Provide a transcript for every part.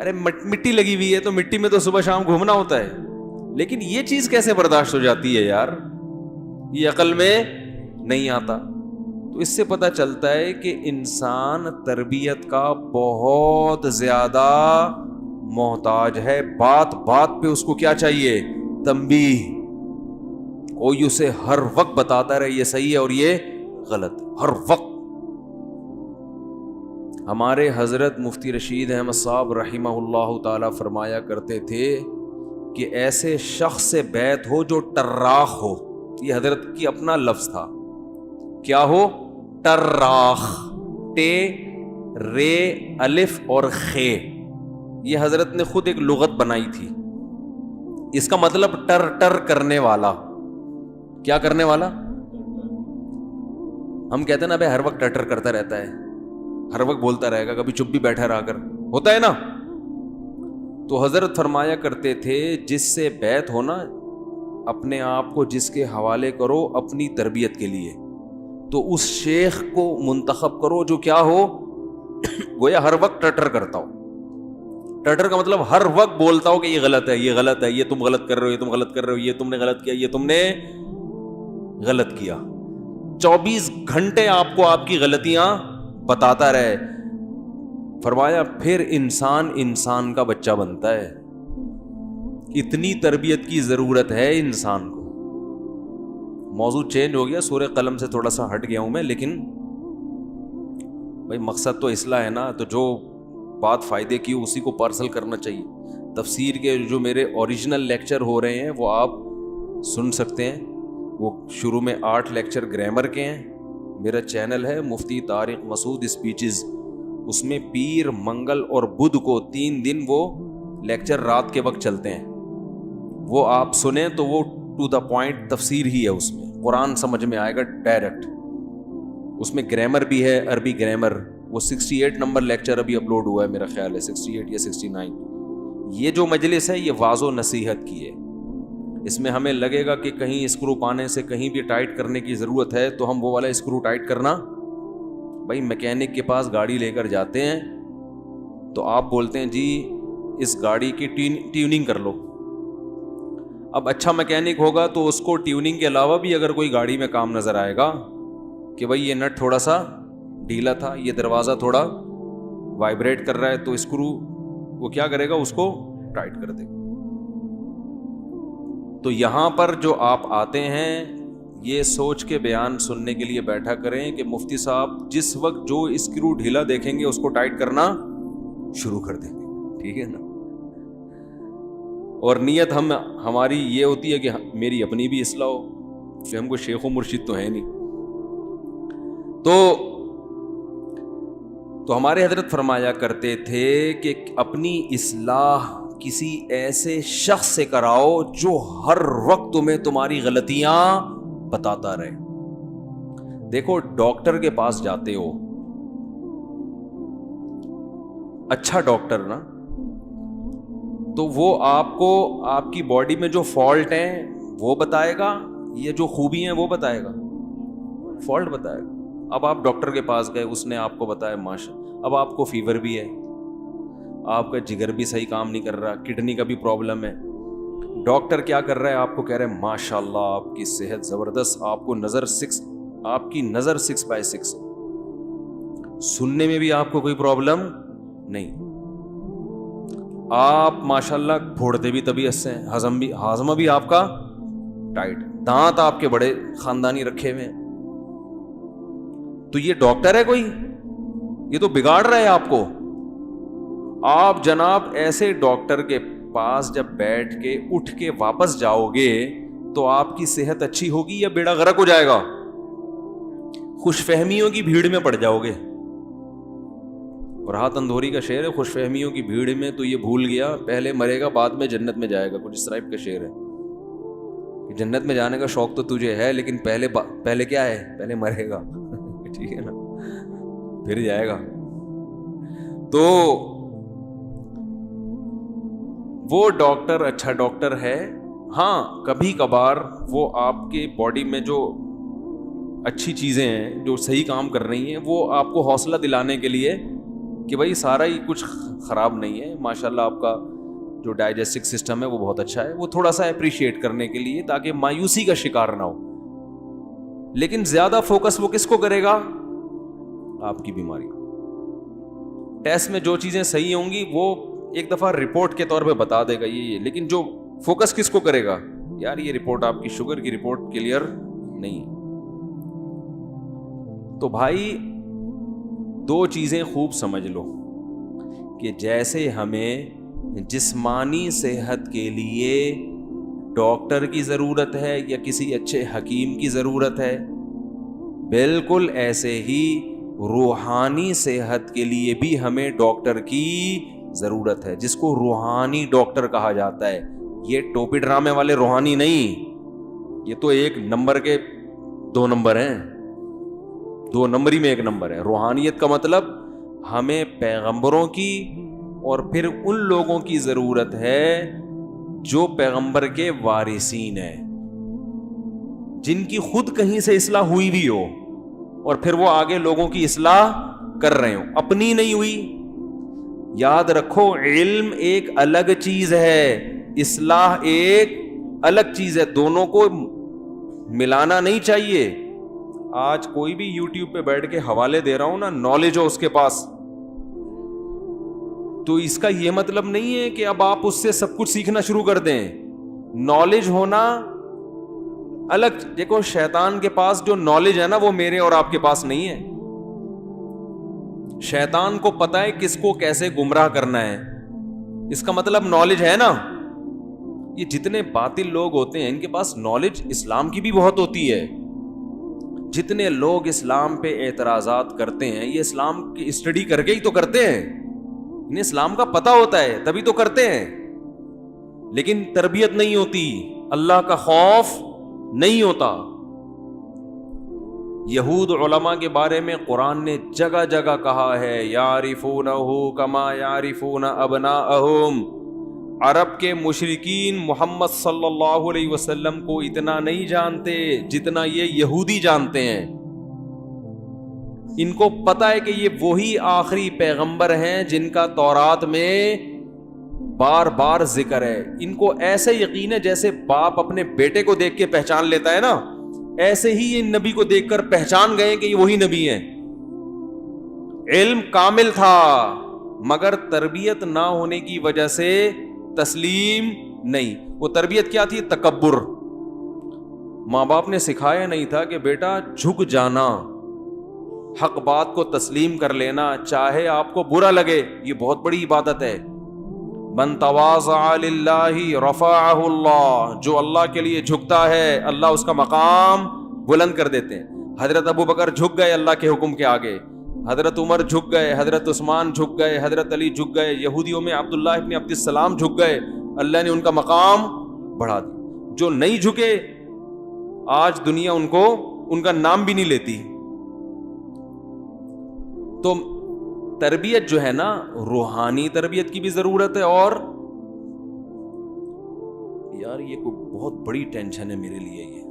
ارے مٹی لگی ہوئی ہے تو مٹی میں تو صبح شام گھومنا ہوتا ہے. لیکن یہ چیز کیسے برداشت ہو جاتی ہے یار, یہ عقل میں نہیں آتا. تو اس سے پتہ چلتا ہے کہ انسان تربیت کا بہت زیادہ محتاج ہے. بات بات پہ اس کو کیا چاہیے؟ تنبیہ. کوئی اسے ہر وقت بتاتا رہے یہ صحیح ہے اور یہ غلط, ہر وقت. ہمارے حضرت مفتی رشید احمد صاحب رحمہ اللہ تعالی فرمایا کرتے تھے کہ ایسے شخص سے بیعت ہو جو ٹراخ ہو. یہ حضرت کی اپنا لفظ تھا. کیا ہو؟ ٹراخ. ٹے رے الف اور خے, یہ حضرت نے خود ایک لغت بنائی تھی. اس کا مطلب ٹر ٹر کرنے والا. کیا کرنے والا؟ ہم کہتے ہیں نا بھائی ہر وقت ٹر ٹر کرتا رہتا ہے, ہر وقت بولتا رہے گا, کبھی چپ بھی بیٹھا رہا کر, ہوتا ہے نا. تو حضرت فرمایا کرتے تھے جس سے بیعت ہونا, اپنے آپ کو جس کے حوالے کرو اپنی تربیت کے لیے, تو اس شیخ کو منتخب کرو جو کیا ہو, گویا ہر وقت ٹٹر کرتا ہو. ٹٹر کا مطلب ہر وقت بولتا ہو کہ یہ غلط ہے, یہ غلط ہے, یہ تم غلط کر رہے ہو, یہ تم غلط کر رہے ہو, یہ تم نے غلط کیا, یہ تم نے غلط کیا. 24 گھنٹے آپ کو آپ کی غلطیاں بتاتا رہے. فرمایا پھر انسان کا بچہ بنتا ہے. اتنی تربیت کی ضرورت ہے انسان کو. موضوع چینج ہو گیا, سورہ قلم سے تھوڑا سا ہٹ گیا ہوں میں, لیکن بھائی مقصد تو اصلاح ہے نا, تو جو بات فائدے کی اسی کو پارسل کرنا چاہیے. تفسیر کے جو میرے اوریجنل لیکچر ہو رہے ہیں وہ آپ سن سکتے ہیں. وہ شروع میں 8 لیکچر گرامر کے ہیں. میرا چینل ہے مفتی طارق مسعود اسپیچز, اس میں پیر, منگل اور بدھ کو 3 دن وہ لیکچر رات کے وقت چلتے ہیں. وہ آپ سنیں تو وہ ٹو دا پوائنٹ تفسیر ہی ہے. اس میں قرآن سمجھ میں آئے گا ڈائریکٹ. اس میں گرامر بھی ہے, عربی گرامر. وہ 68 نمبر لیکچر ابھی اپلوڈ ہوا ہے میرا خیال ہے, 68 یا 69. یہ جو مجلس ہے یہ واعظ و نصیحت کی ہے. اس میں ہمیں لگے گا کہ کہیں اسکرو پانے سے کہیں بھی ٹائٹ کرنے کی ضرورت ہے تو ہم وہ والا اسکرو ٹائٹ کرنا. بھائی میکینک کے پاس گاڑی لے کر جاتے ہیں تو آپ بولتے ہیں جی اس گاڑی کی ٹیوننگ کر لو. اب اچھا میکینک ہوگا تو اس کو ٹیوننگ کے علاوہ بھی اگر کوئی گاڑی میں کام نظر آئے گا کہ بھائی یہ نٹ تھوڑا سا ڈھیلا تھا, یہ دروازہ تھوڑا وائبریٹ کر رہا ہے, تو اسکرو وہ کیا کرے گا, اس کو ٹائٹ کر دے گا. تو یہاں پر جو آپ آتے ہیں یہ سوچ کے بیان سننے کے لیے بیٹھا کریں کہ مفتی صاحب جس وقت جو اسکرو ڈھیلا دیکھیں گے اس کو ٹائٹ کرنا شروع کر دیں گے, ٹھیک ہے نا. اور نیت ہماری یہ ہوتی ہے کہ میری اپنی بھی اصلاح ہو, کہ ہم کو شیخ و مرشد تو ہے نہیں. تو ہمارے حضرت فرمایا کرتے تھے کہ اپنی اصلاح کسی ایسے شخص سے کراؤ جو ہر وقت تمہیں تمہاری غلطیاں بتاتا رہے. دیکھو ڈاکٹر کے پاس جاتے ہو, اچھا ڈاکٹر نا, تو وہ آپ کو آپ کی باڈی میں جو فالٹ ہیں وہ بتائے گا, یہ جو خوبی ہیں وہ بتائے گا, فالٹ بتائے گا. اب آپ ڈاکٹر کے پاس گئے, اس نے آپ کو بتایا ماشا, اب آپ کو فیور بھی ہے, آپ کا جگر بھی صحیح کام نہیں کر رہا, کڈنی کا بھی پرابلم ہے. ڈاکٹر کیا کر رہا ہے, آپ کو کہہ رہے ہیں ماشاء اللہ آپ کی صحت زبردست, آپ کو آپ کی نظر 6/6, سننے میں بھی آپ کو کوئی پرابلم نہیں, آپ ماشاء اللہ پھوڑتے بھی طبیعت سے ہیں, ہاضمہ بھی آپ کا ٹائٹ, دانت آپ کے بڑے خاندانی رکھے ہوئے ہیں. تو یہ ڈاکٹر ہے کوئی؟ یہ تو بگاڑ رہا ہے آپ کو. آپ جناب ایسے ڈاکٹر کے پاس جب بیٹھ کے اٹھ کے واپس جاؤ گے تو آپ کی صحت اچھی ہوگی یا بیڑا غرق ہو جائے گا؟ خوش فہمیوں کی بھیڑ میں پڑ جاؤ گے. اور ہاتھ اندھوری کا شعر ہے, خوش فہمیوں کی بھیڑ میں تو یہ بھول گیا پہلے مرے گا بعد میں جنت میں جائے گا. کچھ اس ٹائپ کا شعر ہے کہ جنت میں جانے کا شوق تو تجھے ہے لیکن پہلے کیا ہے, پہلے مرے گا, ٹھیک ہے نا, پھر جائے گا. تو وہ ڈاکٹر اچھا ڈاکٹر ہے, ہاں کبھی کبھار وہ آپ کے باڈی میں جو اچھی چیزیں ہیں جو صحیح کام کر رہی ہیں وہ آپ کو حوصلہ دلانے کے لیے کہ بھائی سارا ہی کچھ خراب نہیں ہے, ماشاءاللہ آپ کا جو ڈائجسٹو سسٹم ہے وہ بہت اچھا ہے, وہ تھوڑا سا اپریشیٹ کرنے کے لیے تاکہ مایوسی کا شکار نہ ہو. لیکن زیادہ فوکس وہ کس کو کرے گا؟ آپ کی بیماری. ٹیسٹ میں جو چیزیں صحیح ہوں گی وہ ایک دفعہ رپورٹ کے طور پہ بتا دے گا یہ, لیکن جو فوکس کس کو کرے گا؟ یار یہ رپورٹ آپ کی شوگر کی رپورٹ کلیئر نہیں. تو بھائی دو چیزیں خوب سمجھ لو کہ جیسے ہمیں جسمانی صحت کے لیے ڈاکٹر کی ضرورت ہے یا کسی اچھے حکیم کی ضرورت ہے, بالکل ایسے ہی روحانی صحت کے لیے بھی ہمیں ڈاکٹر کی ضرورت ہے, جس کو روحانی ڈاکٹر کہا جاتا ہے. یہ ٹوپی ڈرامے والے روحانی نہیں, یہ تو ایک نمبر کے 2 نمبر ہیں, 2 نمبری میں 1 نمبر ہے. روحانیت کا مطلب ہمیں پیغمبروں کی اور پھر ان لوگوں کی ضرورت ہے جو پیغمبر کے وارثین ہیں, جن کی خود کہیں سے اصلاح ہوئی بھی ہو اور پھر وہ آگے لوگوں کی اصلاح کر رہے ہوں, اپنی نہیں ہوئی. یاد رکھو علم ایک الگ چیز ہے, اصلاح ایک الگ چیز ہے, دونوں کو ملانا نہیں چاہیے. آج کوئی بھی یوٹیوب پہ بیٹھ کے حوالے دے رہا ہوں نا, نالج ہو اس کے پاس, تو اس کا یہ مطلب نہیں ہے کہ اب آپ اس سے سب کچھ سیکھنا شروع کر دیں. نالج ہونا الگ. دیکھو شیطان کے پاس جو نالج ہے نا وہ میرے اور آپ کے پاس نہیں ہے. شیطان کو پتا ہے کس کو کیسے گمراہ کرنا ہے, اس کا مطلب نالج ہے نا. یہ جتنے باطل لوگ ہوتے ہیں ان کے پاس نالج اسلام کی بھی بہت ہوتی ہے. جتنے لوگ اسلام پہ اعتراضات کرتے ہیں یہ اسلام کی اسٹڈی کر کے ہی تو کرتے ہیں, انہیں اسلام کا پتہ ہوتا ہے تبھی تو کرتے ہیں, لیکن تربیت نہیں ہوتی, اللہ کا خوف نہیں ہوتا. یہود علماء کے بارے میں قرآن نے جگہ جگہ کہا ہے یعرفونہ کما یعرفون ابناءہم. عرب کے مشرکین محمد صلی اللہ علیہ وسلم کو اتنا نہیں جانتے جتنا یہ یہودی جانتے ہیں. ان کو پتا ہے کہ یہ وہی آخری پیغمبر ہیں جن کا تورات میں بار بار ذکر ہے. ان کو ایسے یقین ہے جیسے باپ اپنے بیٹے کو دیکھ کے پہچان لیتا ہے نا, ایسے ہی ان نبی کو دیکھ کر پہچان گئے کہ یہ وہی نبی ہیں. علم کامل تھا مگر تربیت نہ ہونے کی وجہ سے تسلیم نہیں. وہ تربیت کیا تھی؟ تکبر. ماں باپ نے سکھایا نہیں تھا کہ بیٹا جھک جانا, حق بات کو تسلیم کر لینا چاہے آپ کو برا لگے, یہ بہت بڑی عبادت ہے. من تواضع للہ رفعہ اللہ, جو اللہ کے لیے جھکتا ہے اللہ اس کا مقام بلند کر دیتے ہیں. حضرت ابو بکر جھک گئے اللہ کے حکم کے آگے, حضرت عمر جھک گئے, حضرت عثمان جھک گئے, حضرت علی جھک گئے, یہودیوں میں عبداللہ ابن عبد السلام جھک گئے, اللہ نے ان کا مقام بڑھا دیا. جو نہیں جھکے آج دنیا ان کو ان کا نام بھی نہیں لیتی. تو تربیت جو ہے نا روحانی تربیت کی بھی ضرورت ہے. اور یار یہ کوئی بہت بڑی ٹینشن ہے میرے لیے یہ,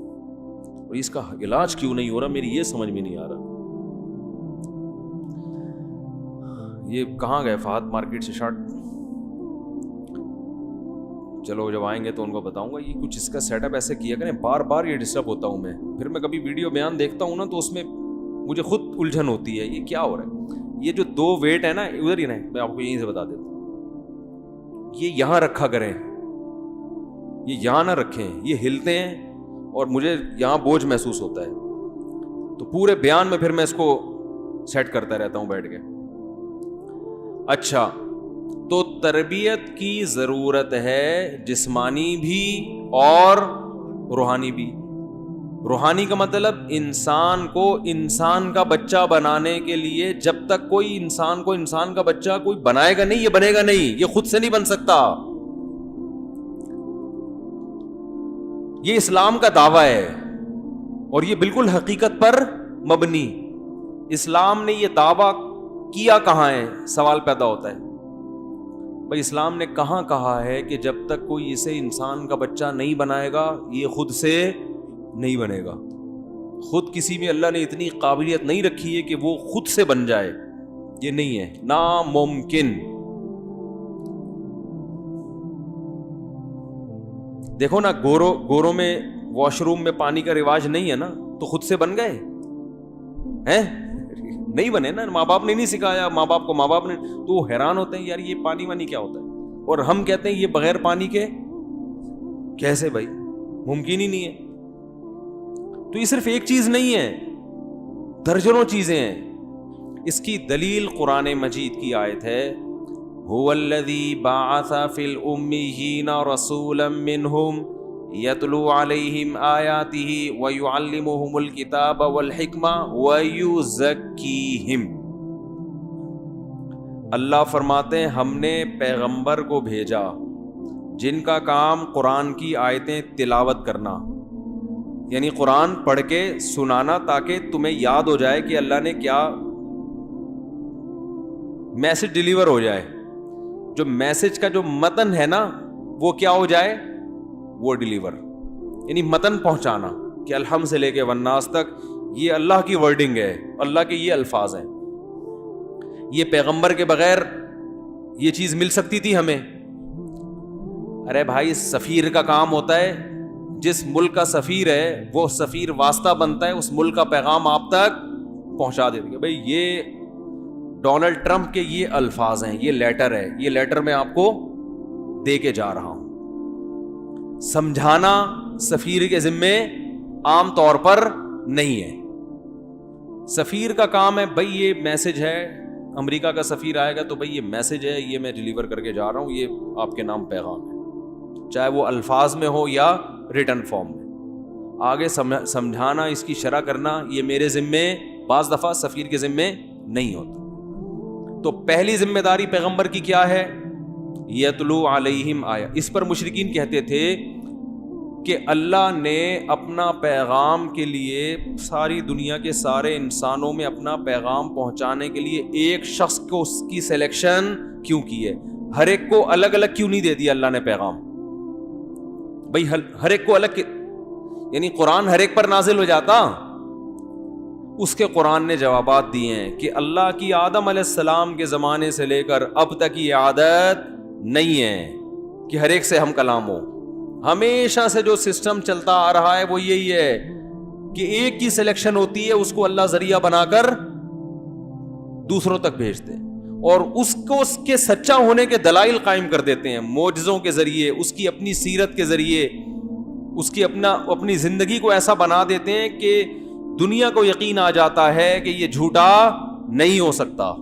اور اس کا علاج کیوں نہیں ہو رہا میری یہ سمجھ میں نہیں آ رہا. یہ کہاں گئے فہد مارکیٹ سے شارٹ؟ چلو جب آئیں گے تو ان کو بتاؤں گا. یہ کچھ اس کا سیٹ اپ ایسے کیا کریں, بار بار یہ ڈسٹرب ہوتا ہوں میں. پھر میں کبھی ویڈیو بیان دیکھتا ہوں نا تو اس میں مجھے خود الجھن ہوتی ہے, یہ کیا ہو رہا ہے. یہ جو 2 ویٹ ہے نا ادھر ہی رہیں, میں آپ کو یہیں سے بتا دیتا ہوں. یہ یہاں رکھا کریں, یہ یہاں نہ رکھیں, یہ ہلتے ہیں اور مجھے یہاں بوجھ محسوس ہوتا ہے. تو پورے بیان میں پھر میں اس کو سیٹ کرتا رہتا ہوں بیٹھ کے. اچھا, تو تربیت کی ضرورت ہے جسمانی بھی اور روحانی بھی. روحانی کا مطلب انسان کو انسان کا بچہ بنانے کے لیے جب تک کوئی انسان کو انسان کا بچہ کوئی بنائے گا نہیں, یہ بنے گا نہیں, یہ خود سے نہیں بن سکتا. یہ اسلام کا دعویٰ ہے اور یہ بالکل حقیقت پر مبنی. اسلام نے یہ دعویٰ کیا کہاں ہے؟ سوال پیدا ہوتا ہے. بھائی اسلام نے کہاں کہا ہے کہ جب تک کوئی اسے انسان کا بچہ نہیں بنائے گا یہ خود سے نہیں بنے گا. خود کسی میں اللہ نے اتنی قابلیت نہیں رکھی ہے کہ وہ خود سے بن جائے. یہ نہیں ہے، ناممکن. دیکھو نا، گوروں میں واش روم میں پانی کا رواج نہیں ہے نا، تو خود سے بن گئے ہیں؟ نہیں بنے نا، ماں باپ نے نہیں سکھایا، ماں باپ کو ماں باپ نے، تو وہ حیران ہوتے ہیں یار یہ پانی وانی کیا ہوتا ہے. اور ہم کہتے ہیں یہ بغیر پانی کے کیسے بھائی، ممکن ہی نہیں ہے. تو یہ صرف ایک چیز نہیں ہے، درجنوں چیزیں ہیں. اس کی دلیل قرآن مجید کی آیت ہے، هو الذی بعث فی الامیین رسولا منہم یتلو علیہم آیاتہ ویعلمہم الکتاب والحکمہ ویزکیہم. اللہ فرماتے ہیں ہم نے پیغمبر کو بھیجا جن کا کام قرآن کی آیتیں تلاوت کرنا، یعنی قرآن پڑھ کے سنانا تاکہ تمہیں یاد ہو جائے کہ اللہ نے کیا میسج ڈیلیور ہو جائے. جو میسج کا جو متن ہے نا وہ کیا ہو جائے، وہ ڈیلیور، یعنی متن پہنچانا کہ الحم سے لے کے والناس تک یہ اللہ کی ورڈنگ ہے، اللہ کے یہ الفاظ ہیں. یہ پیغمبر کے بغیر یہ چیز مل سکتی تھی ہمیں؟ ارے بھائی سفیر کا کام ہوتا ہے، جس ملک کا سفیر ہے وہ سفیر واسطہ بنتا ہے، اس ملک کا پیغام آپ تک پہنچا دیتے کہ بھائی یہ ڈونلڈ ٹرمپ کے یہ الفاظ ہیں، یہ لیٹر ہے، یہ لیٹر میں آپ کو دے کے جا رہا ہوں. سمجھانا سفیر کے ذمے عام طور پر نہیں ہے. سفیر کا کام ہے بھائی یہ میسج ہے، امریکہ کا سفیر آئے گا تو بھائی یہ میسج ہے، یہ میں ڈیلیور کر کے جا رہا ہوں، یہ آپ کے نام پیغام ہے، چاہے وہ الفاظ میں ہو یا ریٹن فارم میں. آگے سمجھانا، اس کی شرح کرنا یہ میرے ذمے، بعض دفعہ سفیر کے ذمے نہیں ہوتا. تو پہلی ذمہ داری پیغمبر کی کیا ہے؟ یتلو علیہم آیا. اس پر مشرکین کہتے تھے کہ اللہ نے اپنا پیغام کے لیے ساری دنیا کے سارے انسانوں میں اپنا پیغام پہنچانے کے لیے ایک شخص کو اس کی سلیکشن کیوں کی ہے؟ ہر ایک کو الگ الگ کیوں نہیں دے دیا اللہ نے پیغام؟ بھائی ہر ایک کو الگ، یعنی قرآن ہر ایک پر نازل ہو جاتا؟ اس کے قرآن نے جوابات دیے ہیں کہ اللہ کی آدم علیہ السلام کے زمانے سے لے کر اب تک یہ عادت نہیں ہے کہ ہر ایک سے ہم کلام ہو. ہمیشہ سے جو سسٹم چلتا آ رہا ہے وہ یہی ہے کہ ایک کی سلیکشن ہوتی ہے، اس کو اللہ ذریعہ بنا کر دوسروں تک بھیجتے ہیں اور اس کو اس کے سچا ہونے کے دلائل قائم کر دیتے ہیں، معجزوں کے ذریعے، اس کی اپنی سیرت کے ذریعے، اس کی اپنی زندگی کو ایسا بنا دیتے ہیں کہ دنیا کو یقین آ جاتا ہے کہ یہ جھوٹا نہیں ہو سکتا،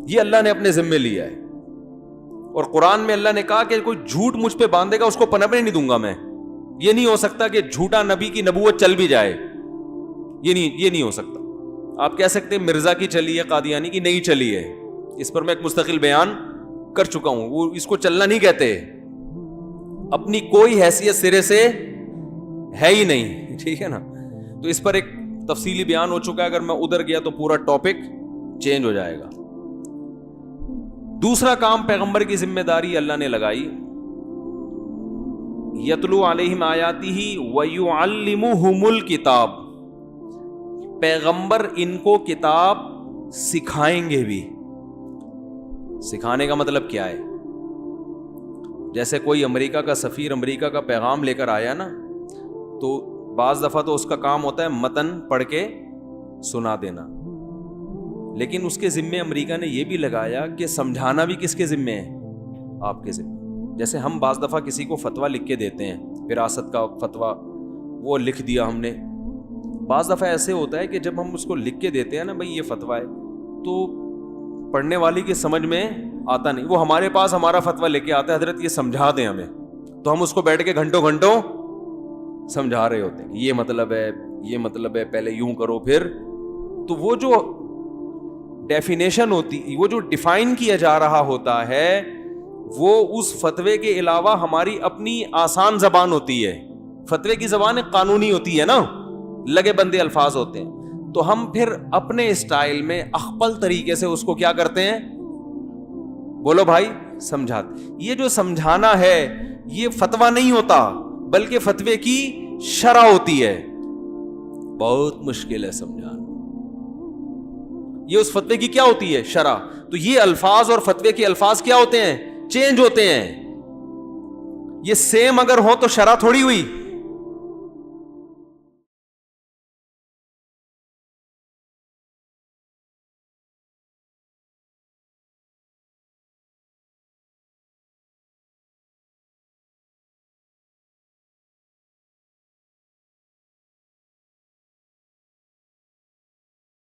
یہ اللہ نے اپنے ذمے لیا ہے. اور قرآن میں اللہ نے کہا کہ کوئی جھوٹ مجھ پہ باندھے گا اس کو پنپنے نہیں دوں گا میں. یہ نہیں ہو سکتا کہ جھوٹا نبی کی نبوت چل بھی جائے، یہ نہیں ہو سکتا. آپ کہہ سکتے ہیں مرزا کی چلی ہے، قادیانی کی نہیں چلی ہے، اس پر میں ایک مستقل بیان کر چکا ہوں. وہ اس کو چلنا نہیں کہتے، اپنی کوئی حیثیت سرے سے ہے ہی نہیں، ٹھیک ہے نا. تو اس پر ایک تفصیلی بیان ہو چکا ہے، اگر میں ادھر گیا تو پورا ٹاپک چینج ہو جائے گا. دوسرا کام پیغمبر کی ذمہ داری اللہ نے لگائی، یتلو علیہم آیاتہ ویعلمہم الکتاب. پیغمبر ان کو کتاب سکھائیں گے بھی. سکھانے کا مطلب کیا ہے؟ جیسے کوئی امریکہ کا سفیر امریکہ کا پیغام لے کر آیا نا، تو بعض دفعہ تو اس کا کام ہوتا ہے متن پڑھ کے سنا دینا، لیکن اس کے ذمے امریکہ نے یہ بھی لگایا کہ سمجھانا بھی کس کے ذمے ہے؟ آپ کے ذمے. جیسے ہم بعض دفعہ کسی کو فتویٰ لکھ کے دیتے ہیں، وراثت کا فتویٰ وہ لکھ دیا ہم نے. بعض دفعہ ایسے ہوتا ہے کہ جب ہم اس کو لکھ کے دیتے ہیں نا بھائی یہ فتویٰ ہے، تو پڑھنے والی کی سمجھ میں آتا نہیں. وہ ہمارے پاس ہمارا فتویٰ لے کے آتا ہے، حضرت یہ سمجھا دیں ہمیں، تو ہم اس کو بیٹھ کے گھنٹوں سمجھا رہے ہوتے ہیں کہ یہ مطلب ہے پہلے یوں کرو پھر. تو وہ جو ڈیفینیشن ہوتی، وہ جو ڈیفائن کیا جا رہا ہوتا ہے، وہ اس فتوے کے علاوہ ہماری اپنی آسان زبان ہوتی ہے. فتوے کی زبان قانونی ہوتی ہے نا، لگے بندے الفاظ ہوتے ہیں. تو ہم پھر اپنے اسٹائل میں اخپل طریقے سے اس کو کیا کرتے ہیں؟ بولو بھائی، سمجھاتے. یہ جو سمجھانا ہے یہ فتویٰ نہیں ہوتا، بلکہ فتوے کی شرح ہوتی ہے. بہت مشکل ہے سمجھانا. یہ اس فتوے کی کیا ہوتی ہے؟ شرح. تو یہ الفاظ اور فتوے کے الفاظ کیا ہوتے ہیں؟ چینج ہوتے ہیں. یہ سیم اگر ہو تو شرح تھوڑی ہوئی.